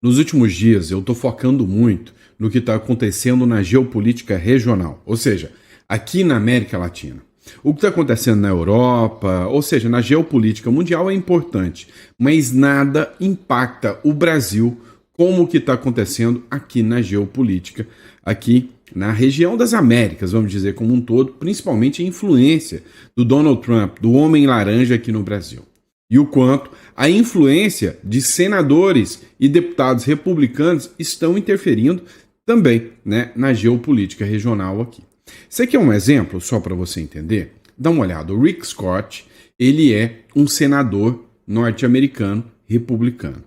Nos últimos dias, eu estou focando muito no que está acontecendo na geopolítica regional, ou seja, aqui na América Latina. O que está acontecendo na Europa, ou seja, na geopolítica mundial é importante, mas nada impacta o Brasil como o que está acontecendo aqui na geopolítica, aqui na região das Américas, vamos dizer como um todo, principalmente a influência do Donald Trump, do Homem Laranja aqui no Brasil. E o quanto a influência de senadores e deputados republicanos estão interferindo também, né, na geopolítica regional aqui. Isso aqui é um exemplo, só para você entender. Dá uma olhada, o Rick Scott, ele é um senador norte-americano republicano.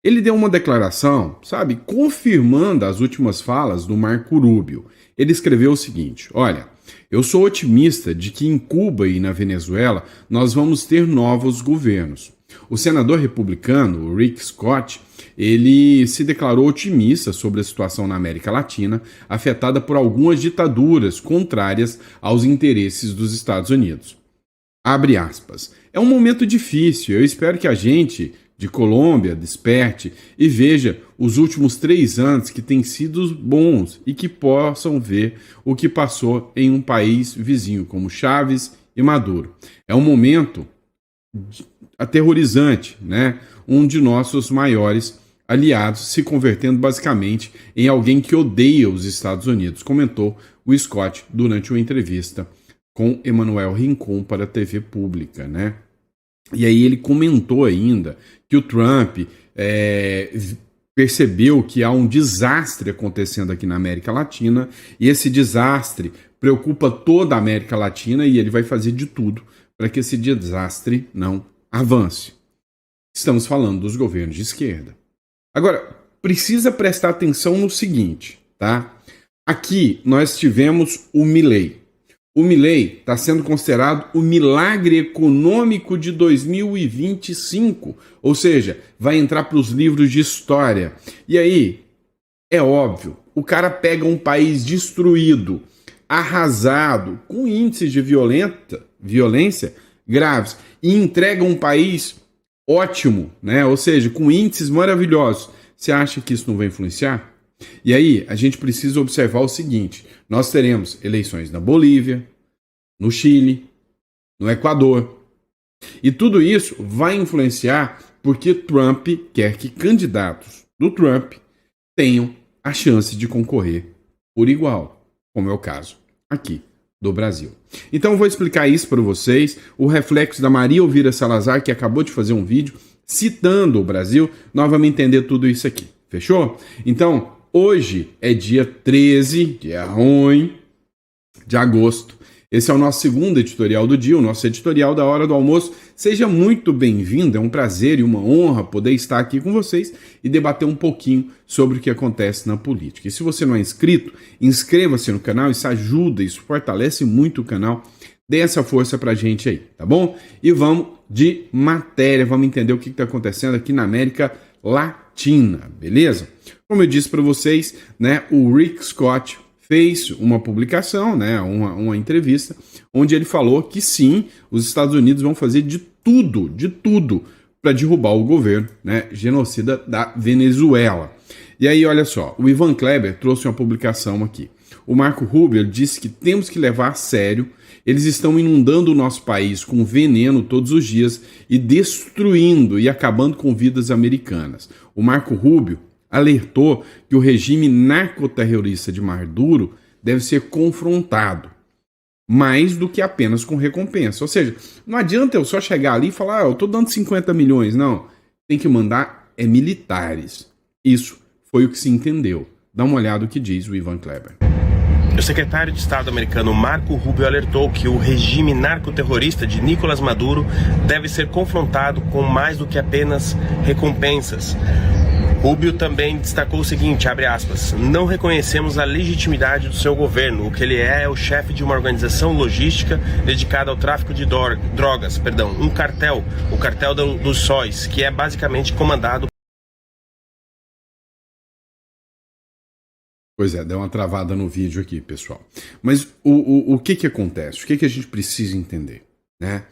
Ele deu uma declaração, sabe, confirmando as últimas falas do Marco Rubio. Ele escreveu o seguinte: olha, eu sou otimista de que em Cuba e na Venezuela nós vamos ter novos governos. O senador republicano, Rick Scott, ele se declarou otimista sobre a situação na América Latina, afetada por algumas ditaduras contrárias aos interesses dos Estados Unidos. Abre aspas. É um momento difícil, eu espero que a gente de Colômbia desperte e veja os últimos 3 anos que têm sido bons e que possam ver o que passou em um país vizinho como Chávez e Maduro. É um momento aterrorizante, né? Um de nossos maiores aliados se convertendo basicamente em alguém que odeia os Estados Unidos, comentou o Scott durante uma entrevista com Emmanuel Rincon para a TV pública, né? E aí ele comentou ainda que o Trump percebeu que há um desastre acontecendo aqui na América Latina e esse desastre preocupa toda a América Latina e ele vai fazer de tudo para que esse desastre não avance. Estamos falando dos governos de esquerda. Agora, precisa prestar atenção no seguinte, tá? Aqui nós tivemos o Milei. O Milei está sendo considerado o milagre econômico de 2025, ou seja, vai entrar para os livros de história. E aí, é óbvio, o cara pega um país destruído, arrasado, com índices de violência graves, e entrega um país ótimo, né? Ou seja, com índices maravilhosos. Você acha que isso não vai influenciar? E aí, a gente precisa observar o seguinte: nós teremos eleições na Bolívia, no Chile, no Equador. E tudo isso vai influenciar porque Trump quer que candidatos do Trump tenham a chance de concorrer por igual, como é o caso aqui do Brasil. Então eu vou explicar isso para vocês, o reflexo da Maria Elvira Salazar, que acabou de fazer um vídeo citando o Brasil, nós vamos entender tudo isso aqui, fechou? Então, hoje é dia 13, dia ruim, de agosto. Esse é o nosso segundo editorial do dia, o nosso editorial da hora do almoço. Seja muito bem-vindo, é um prazer e uma honra poder estar aqui com vocês e debater um pouquinho sobre o que acontece na política. E se você não é inscrito, inscreva-se no canal, isso ajuda, isso fortalece muito o canal. Dê essa força pra gente aí, tá bom? E vamos de matéria, vamos entender o que está acontecendo aqui na América Latina, beleza? Como eu disse para vocês, né, o Rick Scott fez uma publicação, né, uma entrevista, onde ele falou que sim, os Estados Unidos vão fazer de tudo para derrubar o governo, né, genocida da Venezuela. E aí, olha só, o Ivan Kleber trouxe uma publicação aqui. O Marco Rubio disse que temos que levar a sério, eles estão inundando o nosso país com veneno todos os dias e destruindo e acabando com vidas americanas. O Marco Rubio alertou que o regime narcoterrorista de Maduro deve ser confrontado, mais do que apenas com recompensa. Ou seja, não adianta eu só chegar ali e falar, eu estou dando 50 milhões. Não, tem que mandar militares. Isso foi o que se entendeu. Dá uma olhada no que diz o Ivan Kleber. O secretário de Estado americano Marco Rubio alertou que o regime narcoterrorista de Nicolás Maduro deve ser confrontado com mais do que apenas recompensas. Rubio também destacou o seguinte, abre aspas, não reconhecemos a legitimidade do seu governo, o que ele é o chefe de uma organização logística dedicada ao tráfico de drogas, um cartel, o cartel dos sóis, que é basicamente comandado. Pois é, deu uma travada no vídeo aqui, pessoal. Mas o que acontece? O que a gente precisa entender? Né?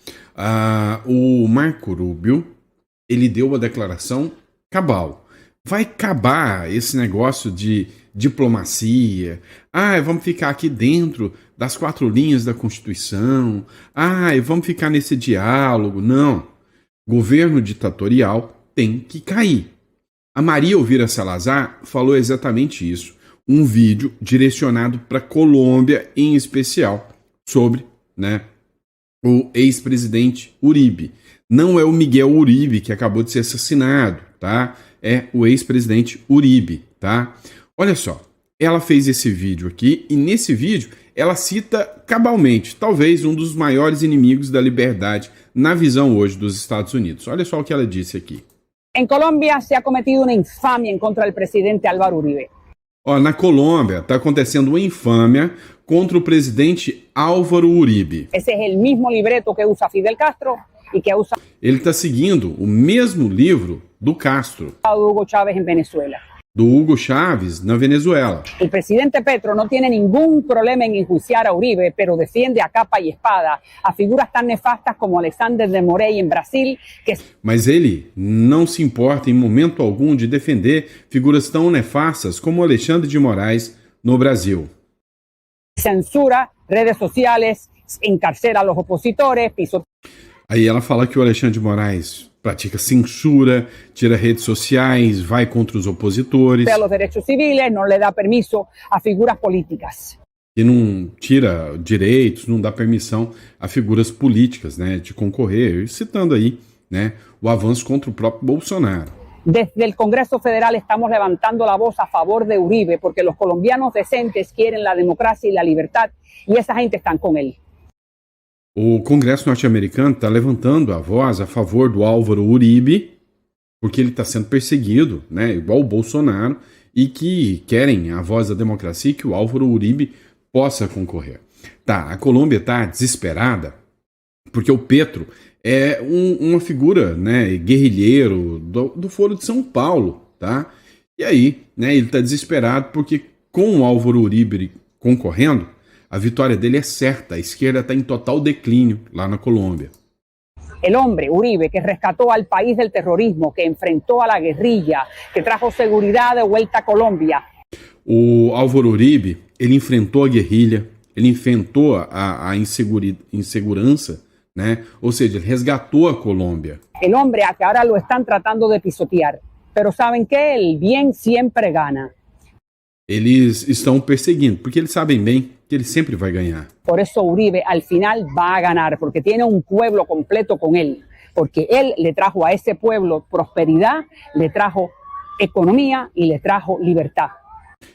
O Marco Rubio, ele deu uma declaração cabal. vai acabar esse negócio de diplomacia. Ah, vamos ficar aqui dentro das 4 linhas da Constituição. Ah, vamos ficar nesse diálogo. Não. Governo ditatorial tem que cair. A Maria Elvira Salazar falou exatamente isso. Um vídeo direcionado para a Colômbia em especial, sobre, né, o ex-presidente Uribe. Não é o Miguel Uribe que acabou de ser assassinado, tá? É o ex-presidente Uribe, tá? Olha só, ela fez esse vídeo aqui e nesse vídeo ela cita cabalmente, talvez um dos maiores inimigos da liberdade na visão hoje dos Estados Unidos. Olha só o que ela disse aqui. En Colombia se ha cometido una infamia en contra del presidente Álvaro Uribe. Ó, na Colômbia está acontecendo uma infâmia contra o presidente Álvaro Uribe. Ese es el mismo libreto que usa Fidel Castro y que ha usado Ele está seguindo o mesmo livro do Castro, Hugo Chávez en Venezuela. do Hugo Chávez na Venezuela. El presidente Petro no tiene ningún problema en enjuiciar a Uribe, pero defiende a capa y espada a figuras tan nefastas como Alexander de Morey en Brasil, que Mas ele não se importa em momento algum de defender figuras tão nefastas como Alexandre de Moraes no Brasil. censura redes sociales, encarcela a los opositores, pisotea Aí ela fala que o Alexandre de Moraes pratica censura, tira redes sociais, vai contra os opositores, los derechos civiles, no le da permiso a figuras políticas. e não tira direitos, não dá permissão a figuras políticas, né, de concorrer, citando aí, né, o avanço contra o próprio Bolsonaro. Desde el Congreso Federal estamos levantando la voz a favor de Uribe porque los colombianos decentes quieren la democracia y la libertad y esa gente está con él. O Congresso norte-americano está levantando a voz a favor do Álvaro Uribe, porque ele está sendo perseguido, né, igual o Bolsonaro, e que querem a voz da democracia e que o Álvaro Uribe possa concorrer. Tá, a Colômbia está desesperada porque o Petro é uma figura, né, guerrilheiro do Foro de São Paulo, tá? E aí, né, ele está desesperado porque com o Álvaro Uribe concorrendo, a vitória dele é certa. A esquerda está em total declínio lá na Colômbia. El hombre, Uribe, que rescató al país del terrorismo, que enfrentó a la guerrilla, que trajo seguridad de vuelta a Colombia. O Álvaro Uribe, ele enfrentou a guerrilha, ele enfrentou a insegurança, né? Ou seja, ele resgatou a Colômbia. El hombre a que ahora lo están tratando de pisotear. Pero ¿saben qué? El bien siempre gana. Eles estão perseguindo, porque eles sabem bem que ele sempre vai ganhar. Por eso Uribe al final va a ganar, porque tiene un pueblo completo con él. Porque él le trajo a ese pueblo prosperidad, le trajo economía y le trajo libertad.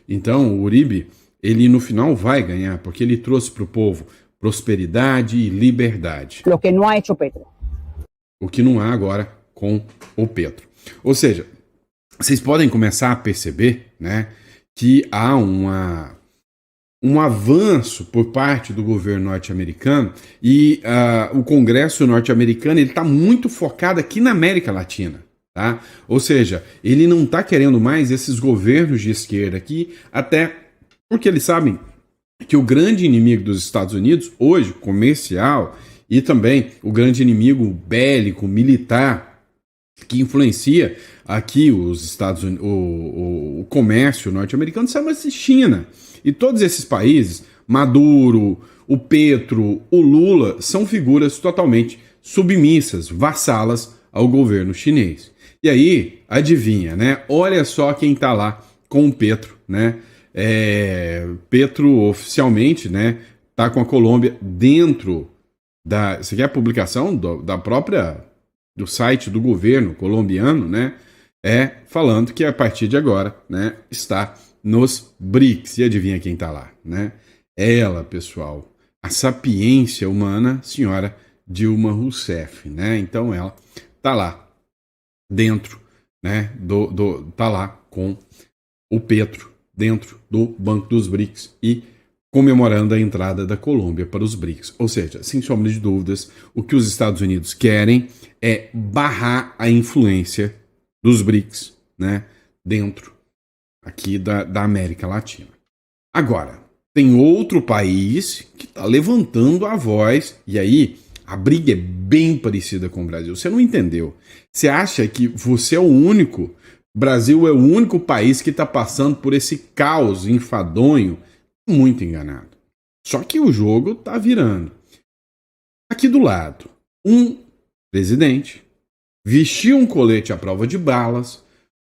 Então, o Uribe, ele no final vai ganhar, porque ele trouxe para o povo prosperidade e liberdade. Lo que no ha hecho Petro. O que não há agora com o Petro. Ou seja, vocês podem começar a perceber, né, que há um avanço por parte do governo norte-americano e o Congresso norte-americano está muito focado aqui na América Latina. Tá? Ou seja, ele não está querendo mais esses governos de esquerda aqui, até porque eles sabem que o grande inimigo dos Estados Unidos, hoje, comercial, e também o grande inimigo bélico, militar, que influencia aqui os Estados Unidos, o comércio norte-americano, chama-se China. E todos esses países, Maduro, o Petro, o Lula, são figuras totalmente submissas, vassalas ao governo chinês. E aí, adivinha, né? Olha só quem está lá com o Petro, né? Petro oficialmente, né, tá com a Colômbia dentro da... Isso aqui é a publicação do site do governo colombiano, né? Falando que a partir de agora, né, está nos BRICS. E adivinha quem tá lá, né? Ela, pessoal, a sapiência humana, senhora Dilma Rousseff, né? Então ela tá lá dentro, né, tá lá com o Petro dentro do Banco dos BRICS e comemorando a entrada da Colômbia para os BRICS. Ou seja, sem sombra de dúvidas, o que os Estados Unidos querem é barrar a influência dos BRICS, né, dentro aqui da América Latina. Agora, tem outro país que está levantando a voz, e aí a briga é bem parecida com o Brasil. Você não entendeu. Você acha que você é o único O Brasil é o único país que está passando por esse caos enfadonho, muito enganado. Só que o jogo está virando. Aqui do lado, um presidente vestiu um colete à prova de balas,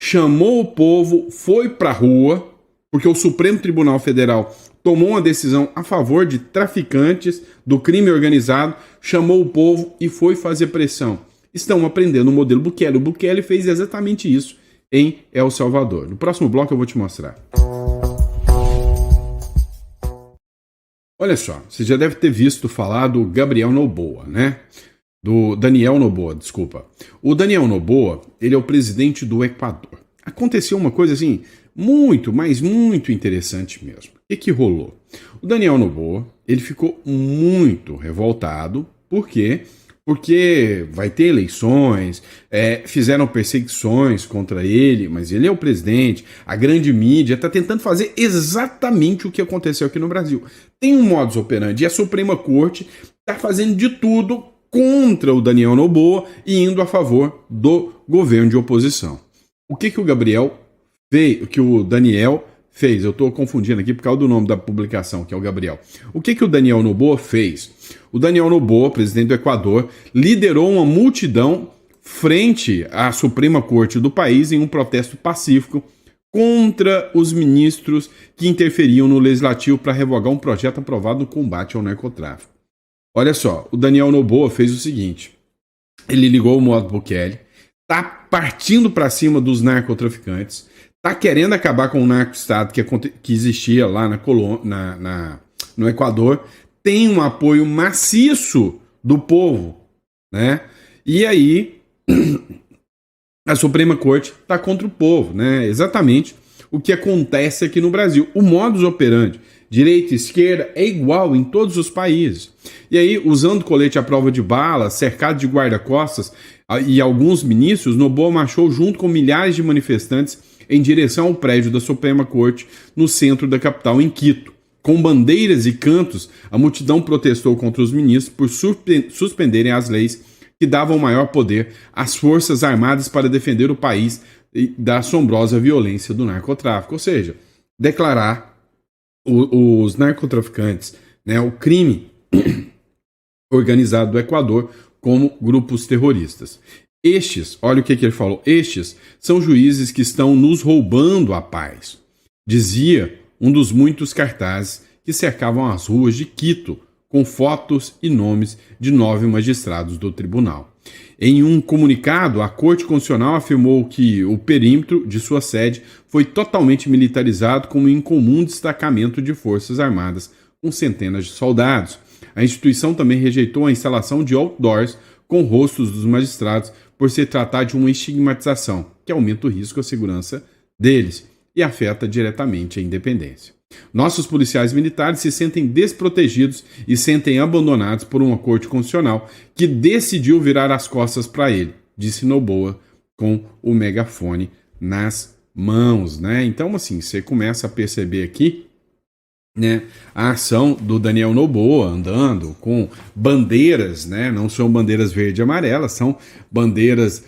chamou o povo, foi para a rua, porque o Supremo Tribunal Federal tomou uma decisão a favor de traficantes do crime organizado, chamou o povo e foi fazer pressão. Estão aprendendo o modelo Bukele. O Bukele fez exatamente isso em El Salvador. No próximo bloco eu vou te mostrar. Olha só, você já deve ter visto falar do Gabriel Noboa, né? Do Daniel Noboa, desculpa. O Daniel Noboa, ele é o presidente do Equador. Aconteceu uma coisa assim, muito, mas muito interessante mesmo. O que rolou? O Daniel Noboa, ele ficou muito revoltado. Por quê? Porque vai ter eleições, fizeram perseguições contra ele, mas ele é o presidente, a grande mídia está tentando fazer exatamente o que aconteceu aqui no Brasil. Tem um modus operandi e a Suprema Corte está fazendo de tudo contra o Daniel Noboa e indo a favor do governo de oposição. O que o Gabriel fez, o que o Daniel fez? Eu estou confundindo aqui por causa do nome da publicação, que é o Gabriel. O que o Daniel Noboa fez? O Daniel Noboa, presidente do Equador, liderou uma multidão frente à Suprema Corte do país em um protesto pacífico contra os ministros que interferiam no legislativo para revogar um projeto aprovado no combate ao narcotráfico. Olha só, o Daniel Noboa fez o seguinte, ele ligou o modo Bukele, tá partindo para cima dos narcotraficantes, tá querendo acabar com o narco-estado que existia lá no Equador, tem um apoio maciço do povo, né? E aí a Suprema Corte está contra o povo, né? Exatamente o que acontece aqui no Brasil. O modus operandi, direita e esquerda, é igual em todos os países. E aí, usando colete à prova de bala, cercado de guarda-costas e alguns ministros, Noboa marchou junto com milhares de manifestantes em direção ao prédio da Suprema Corte no centro da capital, em Quito. Com bandeiras e cantos, a multidão protestou contra os ministros por suspenderem as leis que davam maior poder às forças armadas para defender o país da assombrosa violência do narcotráfico. Ou seja, declarar os narcotraficantes, né, o crime organizado do Equador como grupos terroristas. Estes, olha o que ele falou, estes são juízes que estão nos roubando a paz, dizia um dos muitos cartazes que cercavam as ruas de Quito, com fotos e nomes de 9 magistrados do tribunal. Em um comunicado, a Corte Constitucional afirmou que o perímetro de sua sede foi totalmente militarizado com um incomum destacamento de forças armadas com centenas de soldados. A instituição também rejeitou a instalação de outdoors com rostos dos magistrados por se tratar de uma estigmatização, que aumenta o risco à segurança deles e afeta diretamente a independência. Nossos policiais militares se sentem desprotegidos e sentem abandonados por uma corte constitucional que decidiu virar as costas para ele, disse Noboa com o megafone nas mãos, né? Então, assim, você começa a perceber aqui, né, a ação do Daniel Noboa andando com bandeiras, né? Não são bandeiras verde e amarelas, são bandeiras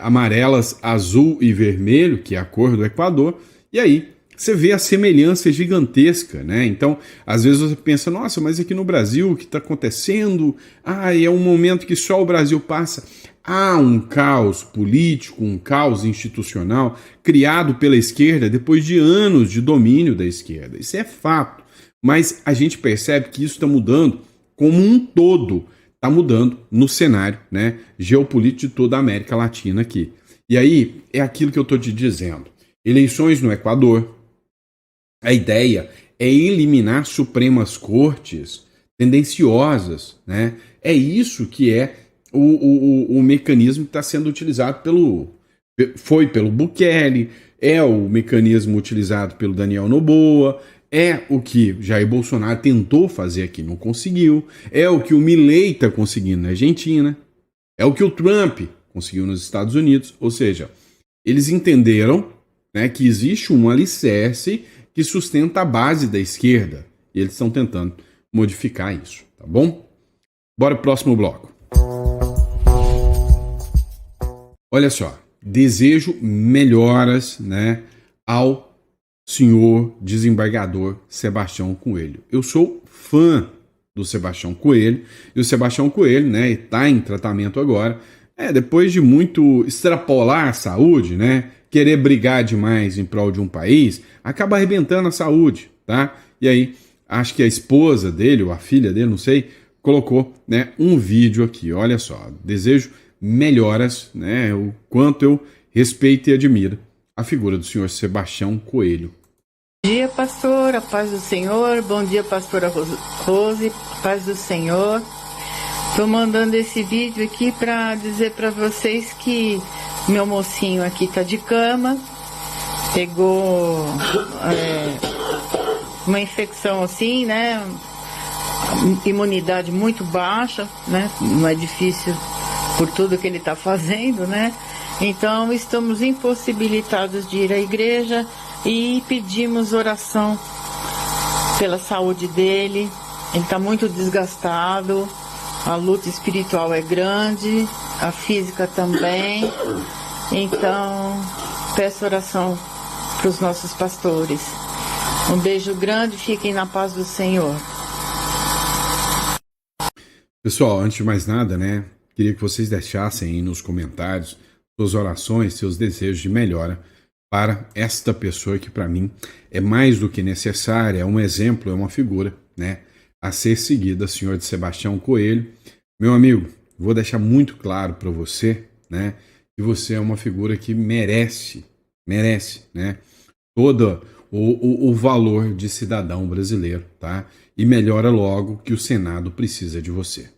amarelas, azul e vermelho, que é a cor do Equador, e aí você vê a semelhança gigantesca, né? Então, às vezes você pensa, nossa, mas aqui no Brasil, o que está acontecendo? É um momento que só o Brasil passa. Há um caos político, um caos institucional criado pela esquerda depois de anos de domínio da esquerda. Isso é fato. Mas a gente percebe que isso está mudando como um todo. Está mudando no cenário, né, geopolítico de toda a América Latina aqui. E aí, é aquilo que eu estou te dizendo. Eleições no Equador. A ideia é eliminar Supremas Cortes tendenciosas, né? É isso que é o mecanismo que está sendo utilizado foi pelo Bukele, é o mecanismo utilizado pelo Daniel Noboa, é o que Jair Bolsonaro tentou fazer aqui, não conseguiu, é o que o Milei está conseguindo na Argentina, é o que o Trump conseguiu nos Estados Unidos, ou seja, eles entenderam, né, que existe um alicerce que sustenta a base da esquerda, e eles estão tentando modificar isso, tá bom? Bora pro próximo bloco. Olha só, desejo melhoras, né, ao senhor desembargador Sebastião Coelho. Eu sou fã do Sebastião Coelho, e o Sebastião Coelho, né, está em tratamento agora, depois de muito extrapolar a saúde, né, querer brigar demais em prol de um país, acaba arrebentando a saúde, tá? E aí, acho que a esposa dele, ou a filha dele, não sei, colocou, né, um vídeo aqui, olha só, desejo melhoras, né, o quanto eu respeito e admiro a figura do senhor Sebastião Coelho. Bom dia, pastora, paz do Senhor. Bom dia, pastora Rose, paz do Senhor. Estou mandando esse vídeo aqui para dizer para vocês que meu mocinho aqui está de cama, pegou uma infecção assim, né? Imunidade muito baixa, né? Não é difícil por tudo que ele está fazendo, né? Então estamos impossibilitados de ir à igreja e pedimos oração pela saúde dele. Ele está muito desgastado, a luta espiritual é grande, a física também. Então peço oração para os nossos pastores. Um beijo grande, fiquem na paz do Senhor. Pessoal, antes de mais nada, né, queria que vocês deixassem aí nos comentários suas orações, seus desejos de melhora para esta pessoa que para mim é mais do que necessária, é um exemplo, é uma figura, né, a ser seguida, senhor de Sebastião Coelho. Meu amigo, vou deixar muito claro para você, né, que você é uma figura que merece, né, todo o valor de cidadão brasileiro, tá? E melhora logo, que o Senado precisa de você.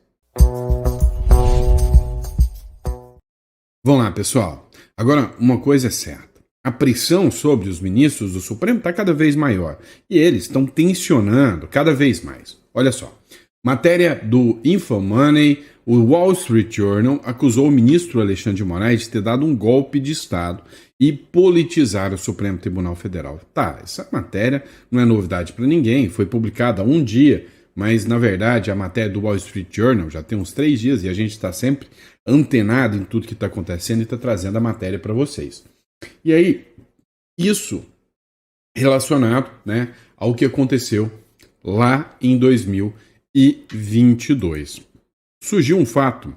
Vamos lá, pessoal. Agora, uma coisa é certa. A pressão sobre os ministros do Supremo está cada vez maior. E eles estão tensionando cada vez mais. Olha só. Matéria do InfoMoney, o Wall Street Journal acusou o ministro Alexandre de Moraes de ter dado um golpe de Estado e politizar o Supremo Tribunal Federal. Tá, essa matéria não é novidade para ninguém, foi publicada há um dia, mas na verdade a matéria do Wall Street Journal já tem uns 3 dias e a gente está sempre antenado em tudo que está acontecendo e está trazendo a matéria para vocês. E aí, isso relacionado, né, ao que aconteceu lá em 2022. Surgiu um fato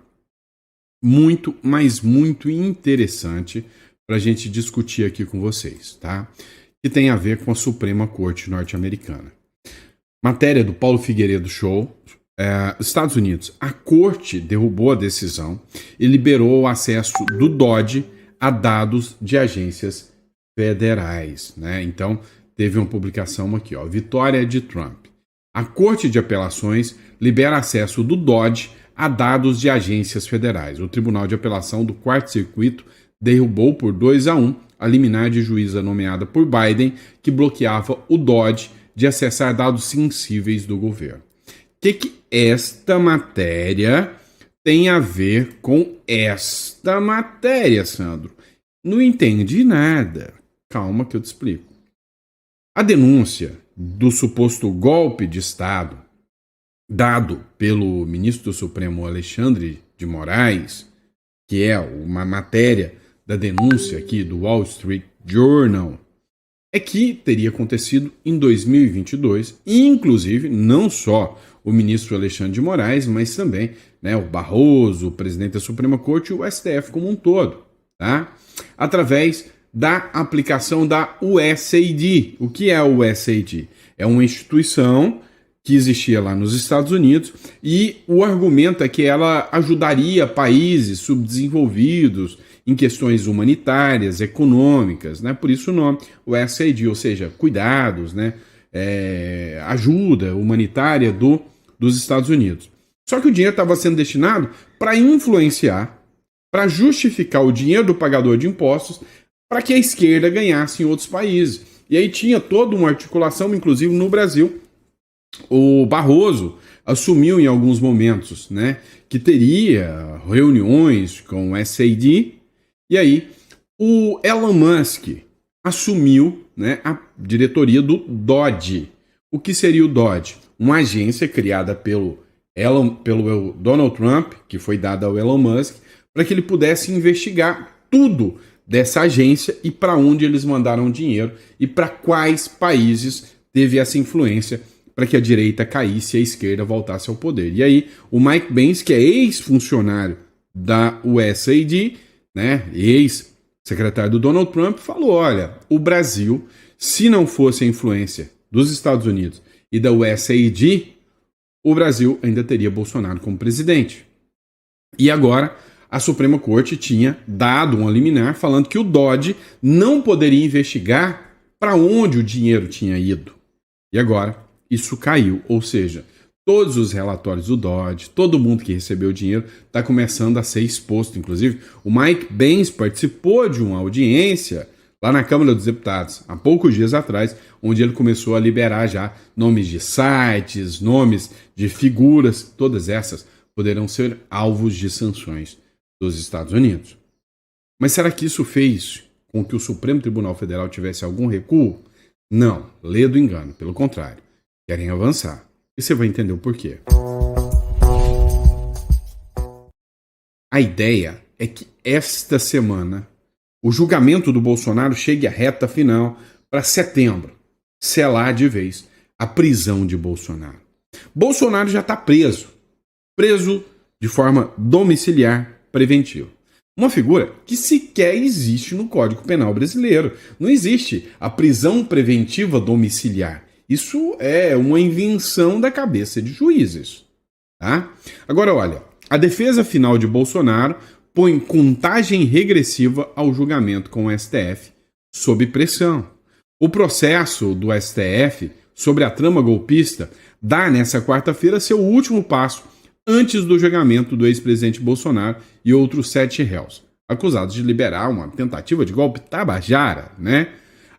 muito, mas muito interessante para a gente discutir aqui com vocês, tá? Que tem a ver com a Suprema Corte norte-americana. Matéria do Paulo Figueiredo Show. Estados Unidos. A Corte derrubou a decisão e liberou o acesso do DOJ a dados de agências federais, né? Então, teve uma publicação aqui, ó, vitória de Trump. A Corte de Apelações libera acesso do DOJ a dados de agências federais. O Tribunal de Apelação do Quarto Circuito derrubou por 2-1 a liminar de juíza nomeada por Biden, que bloqueava o DOJ de acessar dados sensíveis do governo. O que esta matéria tem a ver com esta matéria, Sandro? Não entendi nada. Calma que eu te explico. A denúncia do suposto golpe de Estado dado pelo ministro do Supremo Alexandre de Moraes, que é uma matéria da denúncia aqui do Wall Street Journal, é que teria acontecido em 2022, e inclusive não só o ministro Alexandre de Moraes, mas também, né, o Barroso, o presidente da Suprema Corte e o STF como um todo, tá? Através da aplicação da USAID. O que é a USAID? É uma instituição que existia lá nos Estados Unidos e o argumento é que ela ajudaria países subdesenvolvidos em questões humanitárias, econômicas, né? Por isso o nome, o USAID, ou seja, cuidados, né? Ajuda humanitária dos Estados Unidos. Só que o dinheiro estava sendo destinado para influenciar, para justificar o dinheiro do pagador de impostos, para que a esquerda ganhasse em outros países. E aí tinha toda uma articulação, inclusive no Brasil. O Barroso assumiu em alguns momentos, né, que teria reuniões com o USAID, e aí o Elon Musk assumiu, né, a diretoria do DOJ. O que seria o DOJ? Uma agência criada pelo Donald Trump, que foi dada ao Elon Musk, para que ele pudesse investigar tudo dessa agência e para onde eles mandaram dinheiro e para quais países teve essa influência para que a direita caísse e a esquerda voltasse ao poder. E aí o Mike Pence, que é ex-funcionário da USAID, né, ex-secretário do Donald Trump, falou, olha, o Brasil, se não fosse a influência dos Estados Unidos e da USAID, o Brasil ainda teria Bolsonaro como presidente. E agora a Suprema Corte tinha dado uma liminar falando que o Dodge não poderia investigar para onde o dinheiro tinha ido. E agora isso caiu, ou seja, todos os relatórios do Dodge, todo mundo que recebeu o dinheiro está começando a ser exposto. Inclusive, o Mike Pence participou de uma audiência lá na Câmara dos Deputados, há poucos dias atrás, onde ele começou a liberar já nomes de sites, nomes de figuras, todas essas poderão ser alvos de sanções dos Estados Unidos. Mas será que isso fez com que o Supremo Tribunal Federal tivesse algum recuo? Não, lê do engano, pelo contrário. Querem avançar. E você vai entender o porquê. A ideia é que esta semana o julgamento do Bolsonaro chegue à reta final para setembro, selar de vez a prisão de Bolsonaro. Bolsonaro já está preso de forma domiciliar preventiva. Uma figura que sequer existe no Código Penal brasileiro. Não existe a prisão preventiva domiciliar. Isso é uma invenção da cabeça de juízes. Tá? Agora, olha, a defesa final de Bolsonaro põe contagem regressiva ao julgamento com o STF sob pressão. O processo do STF sobre a trama golpista dá nessa quarta-feira seu último passo antes do julgamento do ex-presidente Bolsonaro e outros 7 réus, acusados de liberar uma tentativa de golpe tabajara, né?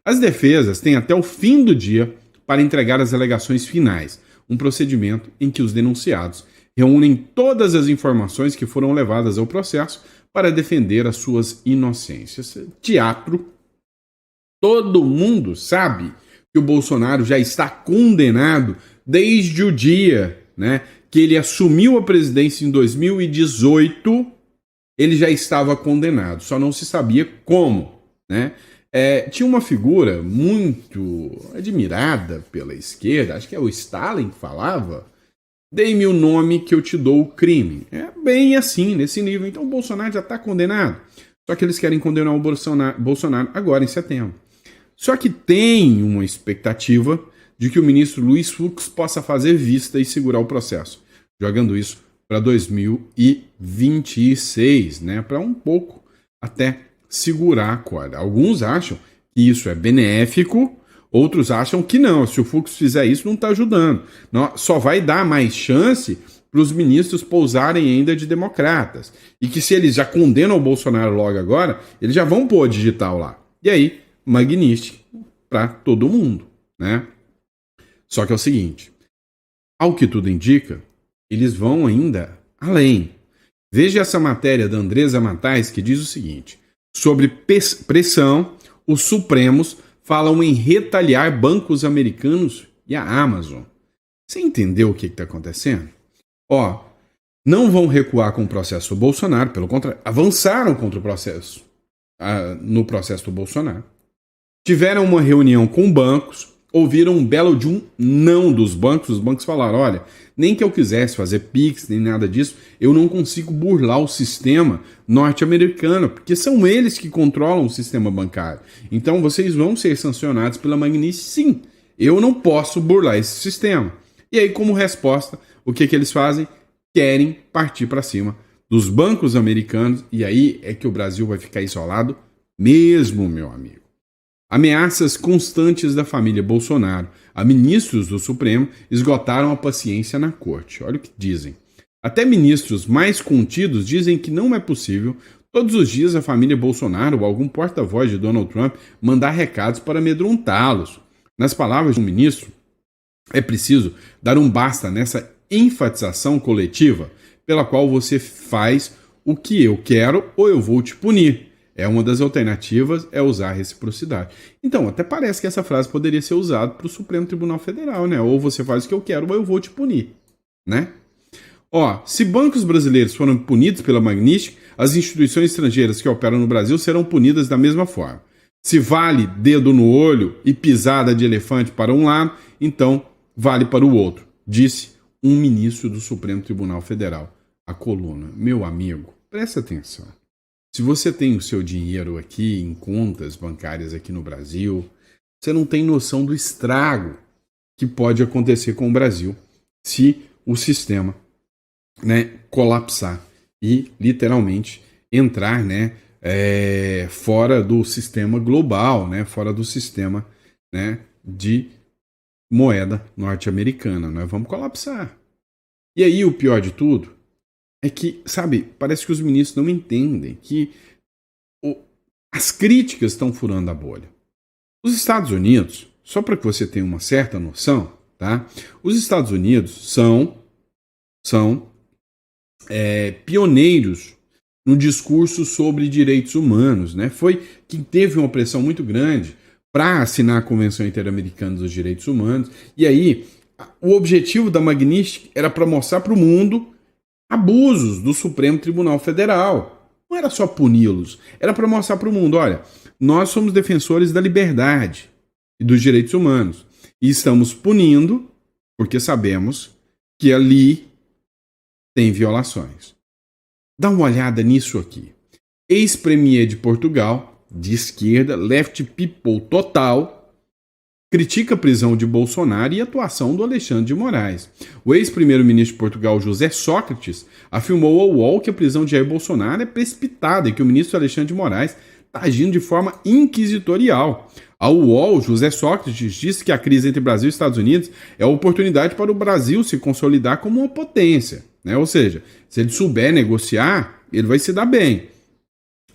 As defesas têm até o fim do dia para entregar as alegações finais, um procedimento em que os denunciados reúnem todas as informações que foram levadas ao processo para defender as suas inocências. Teatro. Todo mundo sabe que o Bolsonaro já está condenado desde o dia, né, que ele assumiu a presidência em 2018. Ele já estava condenado, só não se sabia como, né? Tinha uma figura muito admirada pela esquerda, acho que é o Stalin que falava, dei-me o nome que eu te dou o crime. É bem assim, nesse nível. Então o Bolsonaro já está condenado. Só que eles querem condenar o Bolsonaro agora, em setembro. Só que tem uma expectativa de que o ministro Luiz Fux possa fazer vista e segurar o processo, jogando isso para 2026, né? Para um pouco até segurar a corda. Alguns acham que isso é benéfico, outros acham que não. Se o Fux fizer isso, não está ajudando. Não, só vai dar mais chance para os ministros pousarem ainda de democratas. E que se eles já condenam o Bolsonaro logo agora, eles já vão pôr digital lá. E aí, magnífico para todo mundo, né? Só que é o seguinte, ao que tudo indica, eles vão ainda além. Veja essa matéria da Andresa Matais que diz o seguinte: sobre pressão, os Supremos falam em retaliar bancos americanos e a Amazon. Você entendeu o que está acontecendo? Não vão recuar com o processo do Bolsonaro, pelo contrário, avançaram contra o processo, no processo do Bolsonaro. Tiveram uma reunião com bancos, ouviram um belo de um não dos bancos. Os bancos falaram, olha, nem que eu quisesse fazer Pix, nem nada disso, eu não consigo burlar o sistema norte-americano, porque são eles que controlam o sistema bancário. Então vocês vão ser sancionados pela Magnitsky, sim. Eu não posso burlar esse sistema. E aí, como resposta, o que eles fazem? Querem partir para cima dos bancos americanos, e aí é que o Brasil vai ficar isolado mesmo, meu amigo. Ameaças constantes da família Bolsonaro a ministros do Supremo esgotaram a paciência na corte. Olha o que dizem. Até ministros mais contidos dizem que não é possível todos os dias a família Bolsonaro ou algum porta-voz de Donald Trump mandar recados para amedrontá-los. Nas palavras do ministro, é preciso dar um basta nessa enfatização coletiva pela qual você faz o que eu quero ou eu vou te punir. Uma das alternativas é usar a reciprocidade. Então, até parece que essa frase poderia ser usada para o Supremo Tribunal Federal, né? Ou você faz o que eu quero ou eu vou te punir, né? Se bancos brasileiros foram punidos pela Magnitsky, as instituições estrangeiras que operam no Brasil serão punidas da mesma forma. Se vale dedo no olho e pisada de elefante para um lado, então vale para o outro, disse um ministro do Supremo Tribunal Federal à coluna. Meu amigo, presta atenção. Se você tem o seu dinheiro aqui em contas bancárias aqui no Brasil, você não tem noção do estrago que pode acontecer com o Brasil se o sistema, né, colapsar e literalmente entrar, né, fora do sistema global, né, fora do sistema, né, de moeda norte-americana. Nós vamos colapsar. E aí o pior de tudo é que, sabe, parece que os ministros não entendem que as críticas estão furando a bolha. Os Estados Unidos, só para que você tenha uma certa noção, tá? Os Estados Unidos são pioneiros no discurso sobre direitos humanos, né? Foi quem teve uma pressão muito grande para assinar a Convenção Interamericana dos Direitos Humanos. E aí, o objetivo da Magnitsky era para mostrar para o mundo abusos do Supremo Tribunal Federal. Não era só puni-los, era para mostrar para o mundo, olha, nós somos defensores da liberdade e dos direitos humanos. E estamos punindo porque sabemos que ali tem violações. Dá uma olhada nisso aqui. Ex-premier de Portugal, de esquerda, left people total, critica a prisão de Bolsonaro e a atuação do Alexandre de Moraes. O ex-primeiro-ministro de Portugal, José Sócrates, afirmou ao UOL que a prisão de Jair Bolsonaro é precipitada e que o ministro Alexandre de Moraes está agindo de forma inquisitorial. Ao UOL, José Sócrates disse que a crise entre Brasil e Estados Unidos é a oportunidade para o Brasil se consolidar como uma potência, né? Ou seja, se ele souber negociar, ele vai se dar bem.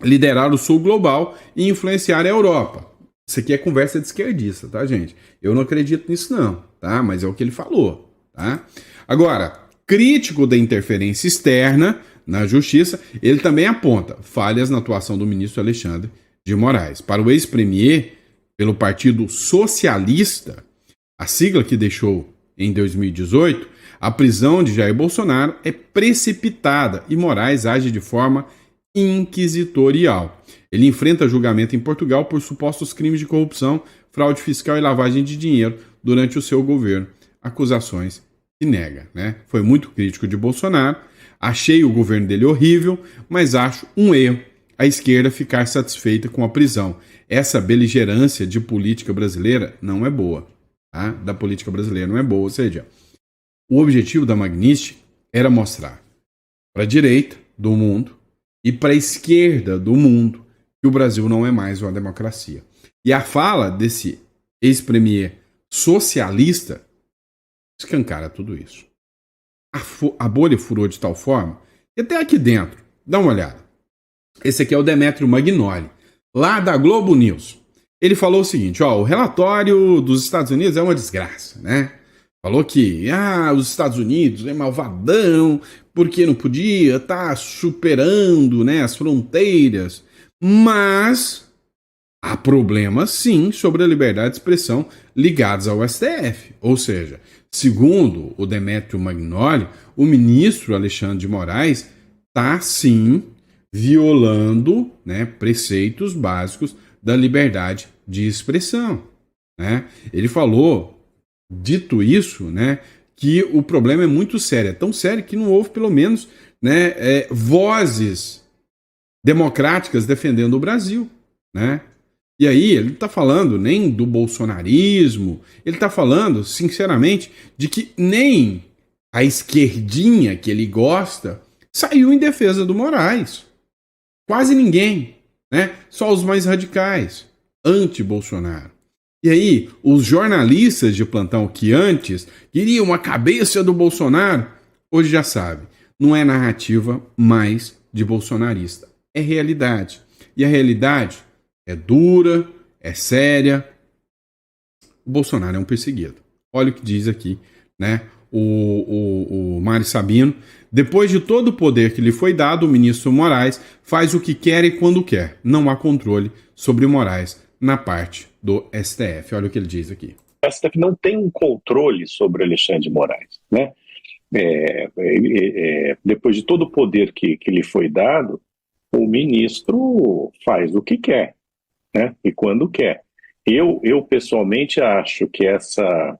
Liderar o sul global e influenciar a Europa. Isso aqui é conversa de esquerdista, tá, gente? Eu não acredito nisso não, tá? Mas é o que ele falou, tá? Agora, crítico da interferência externa na justiça, ele também aponta falhas na atuação do ministro Alexandre de Moraes. Para o ex-premier, pelo Partido Socialista, a sigla que deixou em 2018, a prisão de Jair Bolsonaro é precipitada e Moraes age de forma inquisitorial. Ele enfrenta julgamento em Portugal por supostos crimes de corrupção, fraude fiscal e lavagem de dinheiro durante o seu governo. Acusações que nega, né? Foi muito crítico de Bolsonaro, achei o governo dele horrível, mas acho um erro a esquerda ficar satisfeita com a prisão. Essa beligerância de política brasileira não é boa, tá? Da política brasileira não é boa, ou seja, o objetivo da Magnitsky era mostrar para a direita do mundo e para a esquerda do mundo que o Brasil não é mais uma democracia. E a fala desse ex-premier socialista escancara tudo isso. A bolha furou de tal forma que até aqui dentro, dá uma olhada. Esse aqui é o Demetrio Magnoli, lá da Globo News. Ele falou o seguinte, ó, o relatório dos Estados Unidos é uma desgraça, né? Falou que os Estados Unidos é malvadão porque não podia estar superando, né, as fronteiras. Mas há problemas, sim, sobre a liberdade de expressão ligados ao STF. Ou seja, segundo o Demetrio Magnoli, o ministro Alexandre de Moraes está, sim, violando, né, preceitos básicos da liberdade de expressão, né? Ele falou, dito isso, né, que o problema é muito sério. É tão sério que não houve, pelo menos, né, vozes democráticas defendendo o Brasil, né? E aí ele não está falando nem do bolsonarismo, ele está falando, sinceramente, de que nem a esquerdinha que ele gosta saiu em defesa do Moraes. Quase ninguém, né? Só os mais radicais, anti-Bolsonaro. E aí, os jornalistas de plantão que antes queriam a cabeça do Bolsonaro, hoje já sabem, não é narrativa mais de bolsonarista. É realidade. E a realidade é dura, é séria. O Bolsonaro é um perseguido. Olha o que diz aqui, né? O Mário Sabino. Depois de todo o poder que lhe foi dado, o ministro Moraes faz o que quer e quando quer. Não há controle sobre o Moraes na parte do STF. Olha o que ele diz aqui. O STF não tem um controle sobre Alexandre de Moraes, né? Depois de todo o poder que lhe foi dado, o ministro faz o que quer, né? E quando quer. Eu pessoalmente acho que essa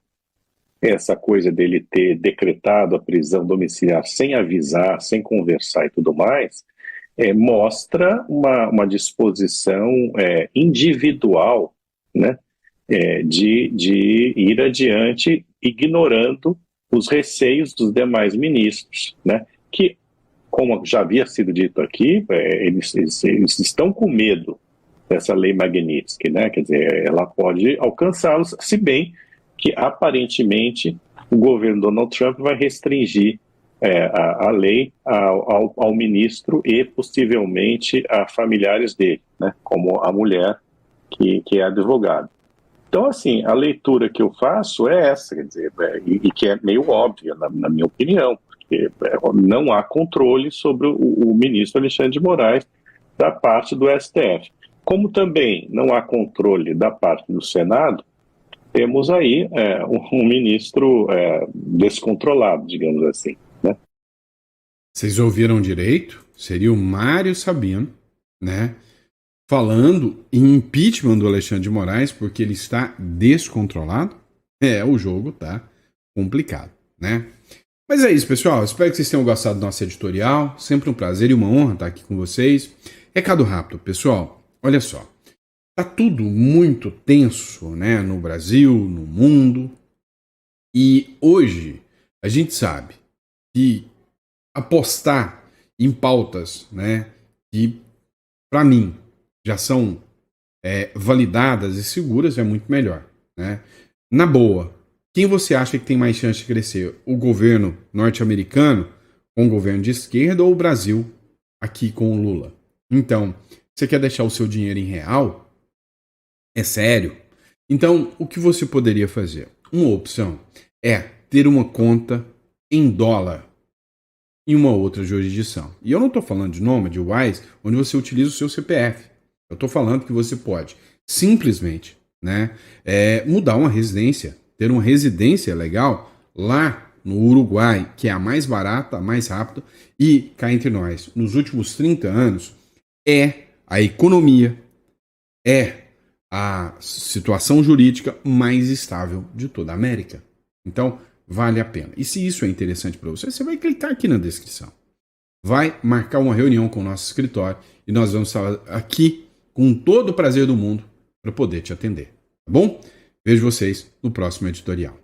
coisa dele ter decretado a prisão domiciliar sem avisar, sem conversar e tudo mais, mostra uma disposição individual, né, de ir adiante ignorando os receios dos demais ministros, né, que, como já havia sido dito aqui, eles estão com medo dessa lei Magnitsky, né, quer dizer, ela pode alcançá-los, se bem que aparentemente o governo Donald Trump vai restringir a lei ao ministro e possivelmente a familiares dele, né, como a mulher que é advogada. Então, assim, a leitura que eu faço é essa, quer dizer, e que é meio óbvia, na minha opinião, porque não há controle sobre o ministro Alexandre de Moraes da parte do STF. Como também não há controle da parte do Senado, temos aí um ministro descontrolado, digamos assim, né? Vocês ouviram direito? Seria o Mário Sabino, né? Falando em impeachment do Alexandre de Moraes porque ele está descontrolado. O jogo tá complicado, né? Mas é isso, pessoal. Espero que vocês tenham gostado do nosso editorial. Sempre um prazer e uma honra estar aqui com vocês. Recado rápido, pessoal. Olha só. Tá tudo muito tenso, né? No Brasil, no mundo. E hoje a gente sabe que apostar em pautas, né? Que, para mim, já são validadas e seguras é muito melhor, né? Na boa, quem você acha que tem mais chance de crescer? O governo norte-americano com o governo de esquerda ou o Brasil aqui com o Lula? Então, você quer deixar o seu dinheiro em real? É sério? Então, o que você poderia fazer? Uma opção é ter uma conta em dólar em uma outra jurisdição. E eu não estou falando de Nômade, Wise, onde você utiliza o seu CPF. Eu estou falando que você pode simplesmente, né, mudar uma residência, ter uma residência legal lá no Uruguai, que é a mais barata, a mais rápida, e cá entre nós, nos últimos 30 anos, a economia, a situação jurídica mais estável de toda a América. Então, vale a pena. E se isso é interessante para você, você vai clicar aqui na descrição. Vai marcar uma reunião com o nosso escritório e nós vamos estar aqui com todo o prazer do mundo para poder te atender. Tá bom? Vejo vocês no próximo editorial.